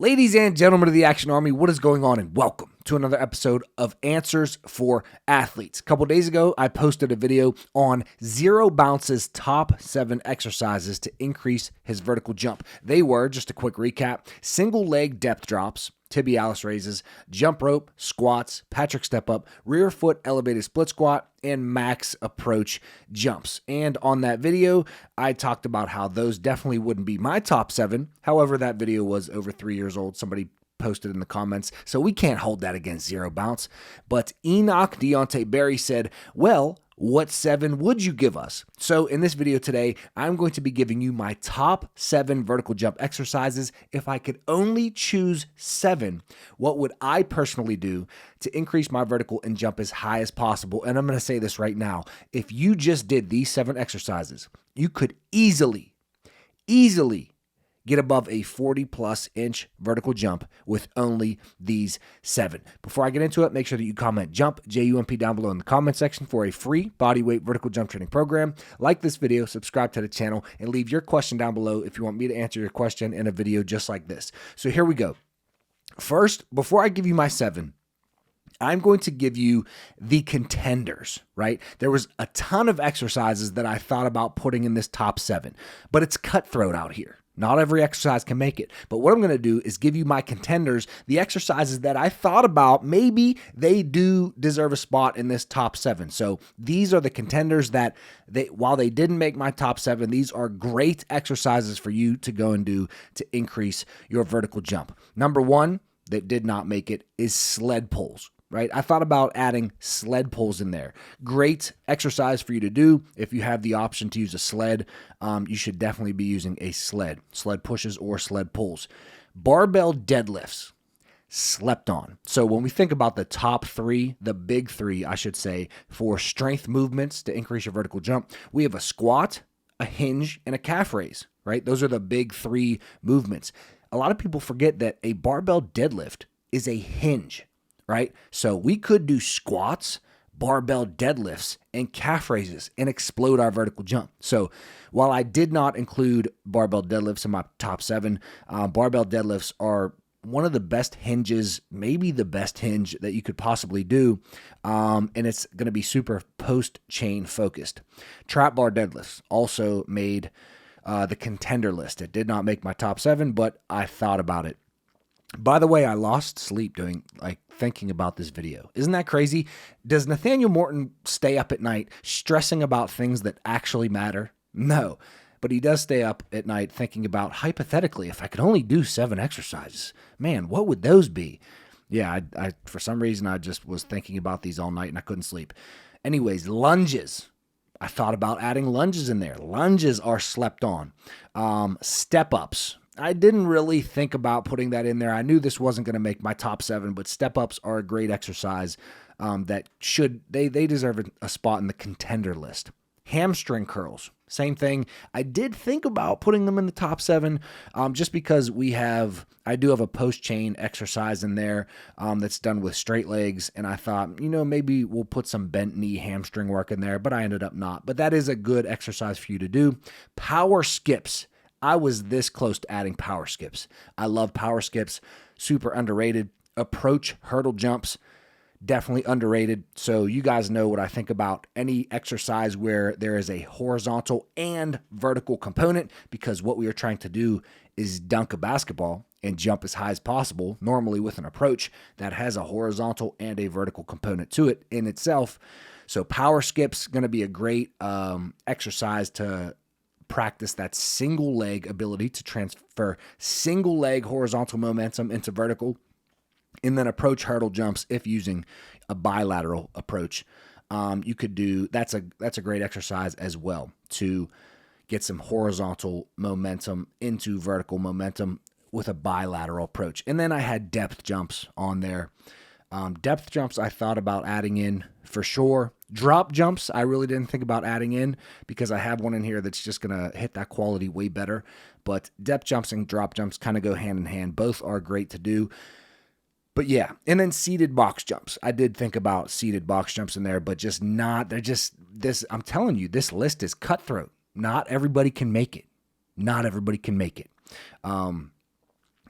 Ladies and gentlemen of the Action Army, what is going on? And welcome to another episode of Answers for Athletes. A couple days ago, I posted a video on Zero Bounce's top 7 exercises to increase his vertical jump. They were, just a quick recap, single leg depth drops, tibialis raises, jump rope, squats, Patrick step up, rear foot elevated split squat, and max approach jumps. And on that video, I talked about how those definitely wouldn't be my top 7. However, that video was over 3 years old. Somebody posted in the comments, so we can't hold that against Zero Bounce. But Enoch Deontay Berry said, well, what 7 would you give us? So in this video today, I'm going to be giving you my top 7 vertical jump exercises. If I could only choose 7, what would I personally do to increase my vertical and jump as high as possible? And I'm going to say this right now. If you just did these 7 exercises, you could easily get above a 40-plus inch vertical jump with only these 7. Before I get into it, make sure that you comment JUMP, J-U-M-P, down below in the comment section for a free bodyweight vertical jump training program. Like this video, subscribe to the channel, and leave your question down below if you want me to answer your question in a video just like this. So here we go. First, before I give you my 7, I'm going to give you the contenders, right? There was a ton of exercises that I thought about putting in this top 7, but it's cutthroat out here. Not every exercise can make it. But what I'm going to do is give you my contenders, the exercises that I thought about, maybe they do deserve a spot in this top 7. So these are the contenders that, while they didn't make my top 7, these are great exercises for you to go and do to increase your vertical jump. Number 1 that did not make it is sled pulls. Right? I thought about adding sled pulls in there. Great exercise for you to do. If you have the option to use a sled, you should definitely be using a sled pushes or sled pulls. Barbell deadlifts, slept on. So when we think about the top 3, the big 3, I should say, for strength movements to increase your vertical jump, we have a squat, a hinge, and a calf raise, right? Those are the big 3 movements. A lot of people forget that a barbell deadlift is a hinge. Right? So we could do squats, barbell deadlifts, and calf raises and explode our vertical jump. So while I did not include barbell deadlifts in my top 7, barbell deadlifts are one of the best hinges, maybe the best hinge that you could possibly do. And it's going to be super post-chain focused. Trap bar deadlifts also made the contender list. It did not make my top 7, but I thought about it. By the way, I lost sleep thinking about this video. Isn't that crazy? Does Nathaniel Morton stay up at night stressing about things that actually matter? No, but he does stay up at night thinking about, hypothetically, if I could only do 7 exercises, man, what would those be? Yeah, I for some reason, I just was thinking about these all night and I couldn't sleep. Anyways, lunges. I thought about adding lunges in there. Lunges are slept on. Step-ups. I didn't really think about putting that in there. I knew this wasn't going to make my top 7, but step-ups are a great exercise that they deserve a spot in the contender list. Hamstring curls, same thing. I did think about putting them in the top 7 just because I do have a post-chain exercise in there that's done with straight legs, and I thought, maybe we'll put some bent knee hamstring work in there, but I ended up not. But that is a good exercise for you to do. Power skips. I was this close to adding power skips. I love power skips, super underrated. Approach hurdle jumps, definitely underrated. So you guys know what I think about any exercise where there is a horizontal and vertical component, because what we are trying to do is dunk a basketball and jump as high as possible, normally with an approach that has a horizontal and a vertical component to it in itself. So power skips going to be a great exercise to practice that single leg ability to transfer single leg horizontal momentum into vertical, and then approach hurdle jumps if using a bilateral approach. You could do that's a great exercise as well to get some horizontal momentum into vertical momentum with a bilateral approach. And then I had depth jumps on there. Depth jumps I thought about adding in for sure. Drop jumps I really didn't think about adding in because I have one in here that's just going to hit that quality way better. But depth jumps and drop jumps kind of go hand in hand. Both are great to do. But yeah, and then seated box jumps. I did think about seated box jumps in there, but just not. They're just this. I'm telling you, this list is cutthroat. Not everybody can make it. Not everybody can make it.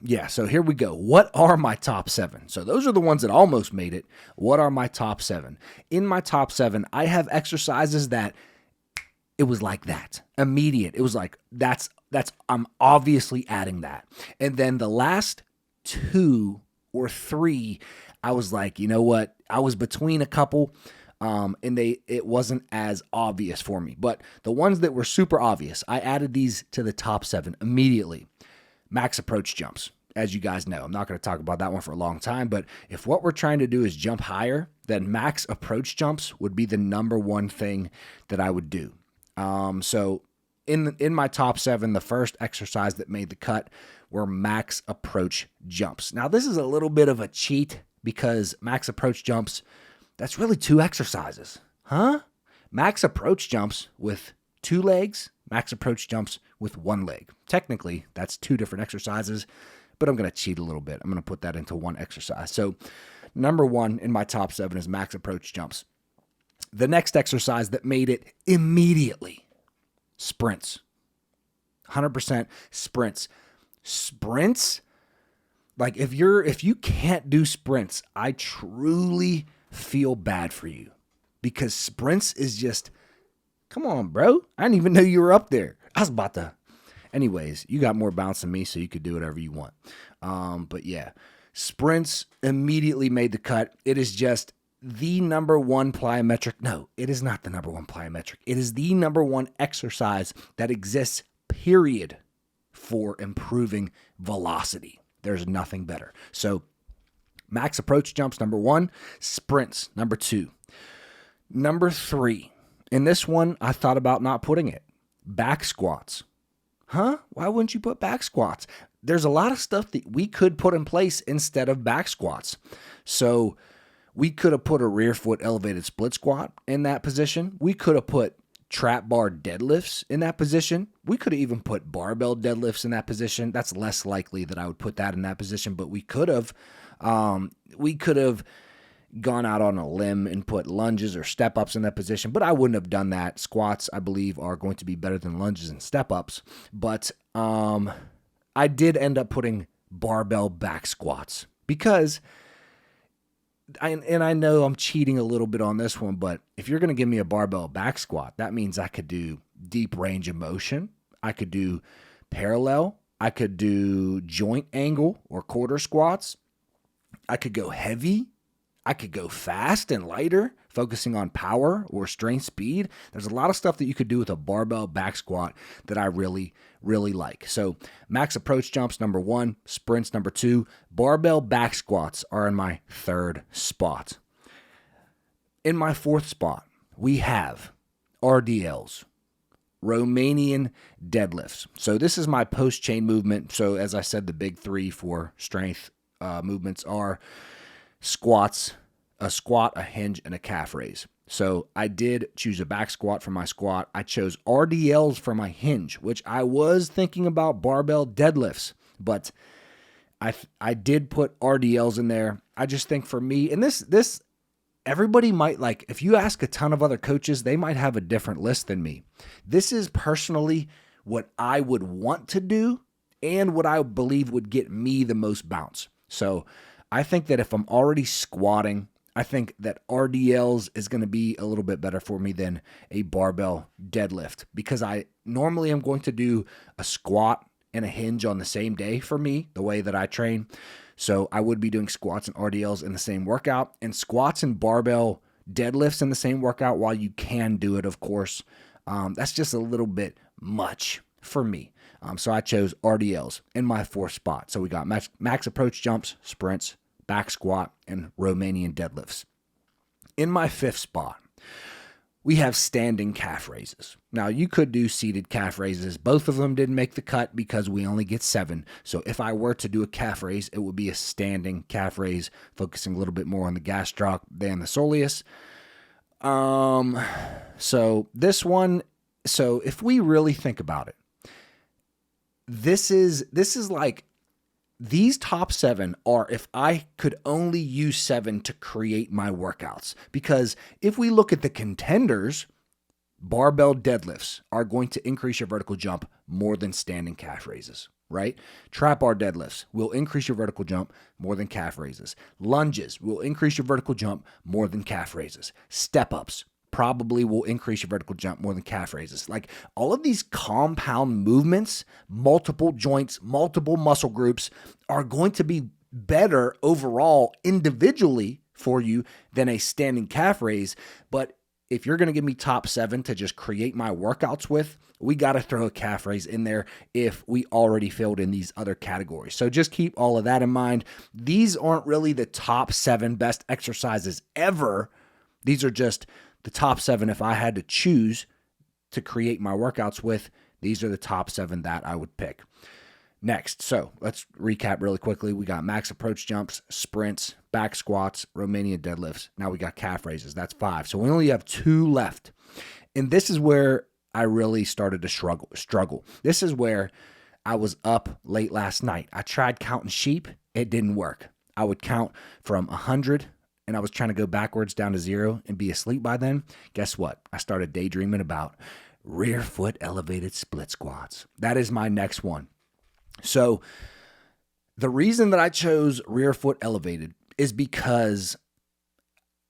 Yeah, so here we go. What are my top 7? So those are the ones that almost made it. What are my top 7? In my top 7, I have exercises that it was like that. Immediate. It was like, that's I'm obviously adding that. And then the last 2 or 3, I was like, you know what? I was between a couple, and it wasn't as obvious for me. But the ones that were super obvious, I added these to the top 7 immediately. Max approach jumps. As you guys know, I'm not going to talk about that one for a long time, but if what we're trying to do is jump higher, then max approach jumps would be the number one thing that I would do. So in my top 7, the first exercise that made the cut were max approach jumps. Now, this is a little bit of a cheat because max approach jumps, that's really 2 exercises. Huh? Max approach jumps with 2 legs, max approach jumps with 1 leg. Technically, that's 2 different exercises, but I'm going to cheat a little bit. I'm going to put that into 1 exercise. So number 1 in my top 7 is max approach jumps. The next exercise that made it immediately, sprints. 100% sprints. Sprints, like if you can't do sprints, I truly feel bad for you because sprints is just, come on, bro. I didn't even know you were up there. I was about to. Anyways, you got more bounce than me, so you could do whatever you want. But yeah, sprints immediately made the cut. It is just the number 1 plyometric. No, it is not the number 1 plyometric. It is the number 1 exercise that exists, period, for improving velocity. There's nothing better. So max approach jumps, number 1. Sprints, number 2. Number 3. In this one, I thought about not putting it. Back squats. Huh? Why wouldn't you put back squats? There's a lot of stuff that we could put in place instead of back squats. So we could have put a rear foot elevated split squat in that position. We could have put trap bar deadlifts in that position. We could have even put barbell deadlifts in that position. That's less likely that I would put that in that position, but we could have. We could have gone out on a limb and put lunges or step-ups in that position, but I wouldn't have done that. Squats, I believe, are going to be better than lunges and step-ups, but I did end up putting barbell back squats because, I know I'm cheating a little bit on this one, but if you're going to give me a barbell back squat, that means I could do deep range of motion, I could do parallel, I could do joint angle or quarter squats, I could go heavy, I could go fast and lighter, focusing on power or strength speed. There's a lot of stuff that you could do with a barbell back squat that I really, really like. So max approach jumps, number 1, sprints, number 2, barbell back squats are in my 3rd spot. In my 4th spot, we have RDLs, Romanian deadlifts. So this is my post chain movement. So as I said, the big 3 for strength movements are squats, a squat, a hinge, and a calf raise. So I did choose a back squat for my squat. I chose RDLs for my hinge, which I was thinking about barbell deadlifts, but I did put RDLs in there. I just think for me, and this everybody might like, if you ask a ton of other coaches, they might have a different list than me. This is personally what I would want to do and what I believe would get me the most bounce. So I think that if I'm already squatting, I think that RDLs is going to be a little bit better for me than a barbell deadlift because I normally am going to do a squat and a hinge on the same day for me, the way that I train. So I would be doing squats and RDLs in the same workout, and squats and barbell deadlifts in the same workout while you can do it, of course. That's just a little bit much for me. So I chose RDLs in my 4th spot. So we got max approach jumps, sprints, back squat, and Romanian deadlifts. In my 5th spot, we have standing calf raises. Now, you could do seated calf raises. Both of them didn't make the cut because we only get 7. So if I were to do a calf raise, it would be a standing calf raise, focusing a little bit more on the gastroc than the soleus. So this one, so if we really think about it, this is like, these top 7 are if I could only use 7 to create my workouts. Because if we look at the contenders, barbell deadlifts are going to increase your vertical jump more than standing calf raises. right? Trap bar deadlifts will increase your vertical jump more than calf raises. Lunges will increase your vertical jump more than calf raises. Step ups probably will increase your vertical jump more than calf raises. Like all of these compound movements, multiple joints, multiple muscle groups are going to be better overall individually for you than a standing calf raise. But if you're going to give me top 7 to just create my workouts with, we got to throw a calf raise in there if we already filled in these other categories. So just keep all of that in mind. These aren't really the top 7 best exercises ever. These are just the top 7 if I had to choose to create my workouts with. These are the top 7 that I would pick. Next, so let's recap really quickly. We got max approach jumps, sprints, back squats, Romanian deadlifts. Now we got calf raises. That's 5. So we only have 2 left. And this is where I really started to struggle. This is where I was up late last night. I tried counting sheep. It didn't work. I would count from 100 and I was trying to go backwards down to 0 and be asleep by then. Guess what? I started daydreaming about rear foot elevated split squats. That is my next one. So the reason that I chose rear foot elevated is because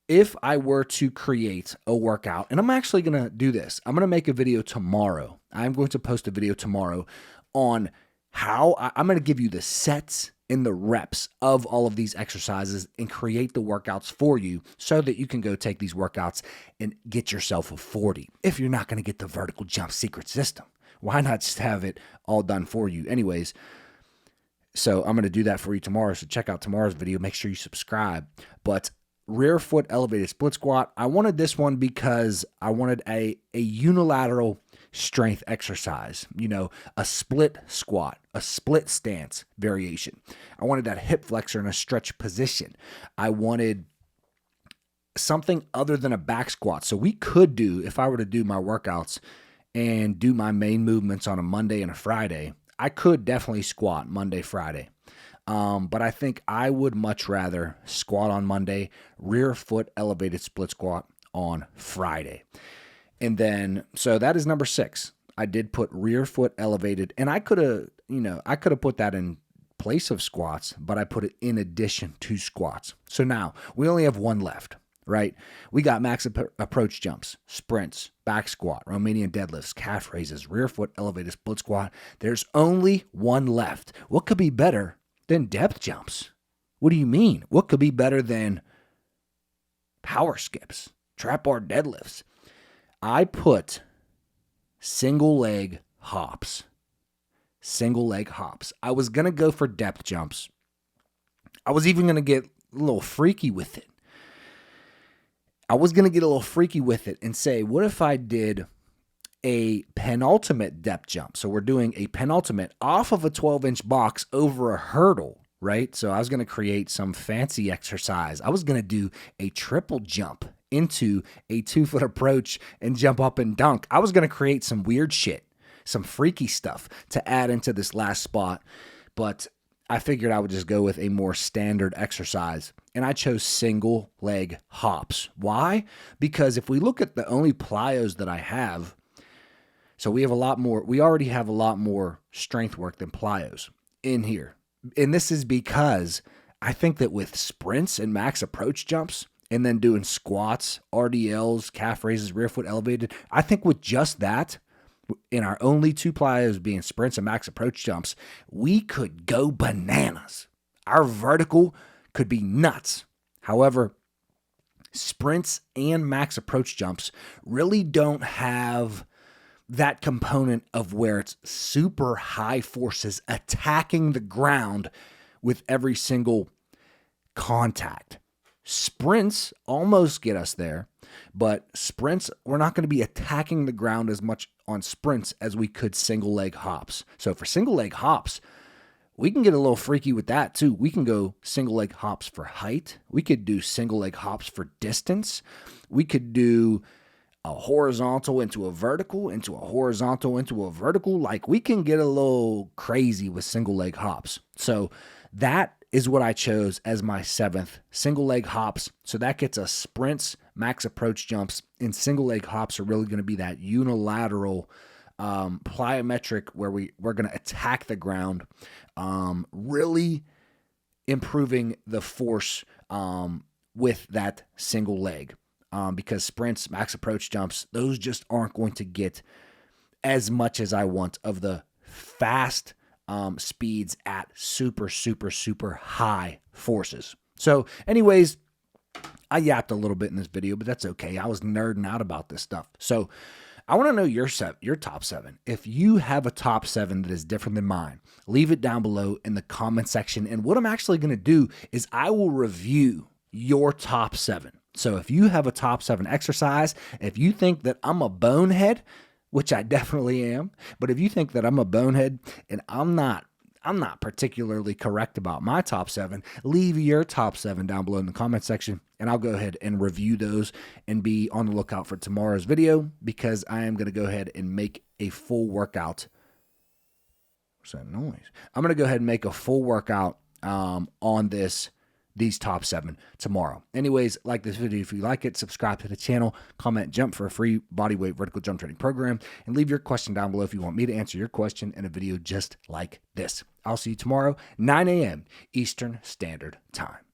if I were to create a workout, and I'm actually going to do this, I'm going to make a video tomorrow. I'm going to post a video tomorrow on how I'm going to give you the sets and the reps of all of these exercises and create the workouts for you so that you can go take these workouts and get yourself a 40 if you're not going to get the vertical jump secret system. Why not just have it all done for you? Anyways, so I'm going to do that for you tomorrow. So check out tomorrow's video. Make sure you subscribe. But rear foot elevated split squat, I wanted this one because I wanted a unilateral strength exercise, a split squat, a split stance variation. I wanted that hip flexor in a stretch position. I wanted something other than a back squat. So we could do, if I were to do my workouts and do my main movements on a Monday and a Friday, I could definitely squat Monday, Friday. But I think I would much rather squat on Monday, rear foot elevated split squat on Friday. And then, so that is number 6. I did put rear foot elevated, and I could have put that in place of squats, but I put it in addition to squats. So now we only have 1 left, right? We got max approach jumps, sprints, back squat, Romanian deadlifts, calf raises, rear foot elevated split squat. There's only 1 left. What could be better than depth jumps? What do you mean? What could be better than power skips, trap bar deadlifts? I put single leg hops. I was going to go for depth jumps. I was even going to get a little freaky with it. And say, what if I did a penultimate depth jump? So we're doing a penultimate off of a 12-inch box over a hurdle, right? So I was going to create some fancy exercise. I was going to do a triple jump into a 2-foot approach and jump up and dunk. I was going to create some weird shit, some freaky stuff to add into this last spot, but I figured I would just go with a more standard exercise, and I chose single leg hops. Why? Because if we look at the only plyos that I have, so we already have a lot more strength work than plyos in here. And this is because I think that with sprints and max approach jumps, and then doing squats, RDLs, calf raises, rear foot elevated, I think with just that, in our only 2 plyos being sprints and max approach jumps, we could go bananas. Our vertical could be nuts. However, sprints and max approach jumps really don't have that component of where it's super high forces attacking the ground with every single contact. Sprints almost get us there, but sprints, we're not going to be attacking the ground as much on sprints as we could single leg hops. So for single leg hops, we can get a little freaky with that too. We can go single leg hops for height. We could do single leg hops for distance. We could do a horizontal into a vertical, into a horizontal into a vertical. Like we can get a little crazy with single leg hops. So that is what I chose as my 7th, single leg hops. So that gets us sprints, max approach jumps, and single leg hops are really going to be that unilateral plyometric, where we're going to attack the ground, really improving the force with that single leg, because sprints, max approach jumps, those just aren't going to get as much as I want of the fast speeds at super, super, super high forces. So anyways, I yapped a little bit in this video, but that's okay. I was nerding out about this stuff. So I want to know your top 7. If you have a top 7 that is different than mine, leave it down below in the comment section. And what I'm actually going to do is I will review your top 7. So if you have a top 7 exercise, if you think that I'm a bonehead, which I definitely am, but if you think that I'm a bonehead and I'm not particularly correct about my top 7, leave your top 7 down below in the comment section, and I'll go ahead and review those and be on the lookout for tomorrow's video, because I am going to go ahead and make a full workout. What's that noise? I'm going to go ahead and make a full workout on these top 7 tomorrow. Anyways, like this video if you like it, subscribe to the channel, comment jump for a free bodyweight vertical jump training program, and leave your question down below if you want me to answer your question in a video just like this. I'll see you tomorrow, 9 a.m. Eastern Standard Time.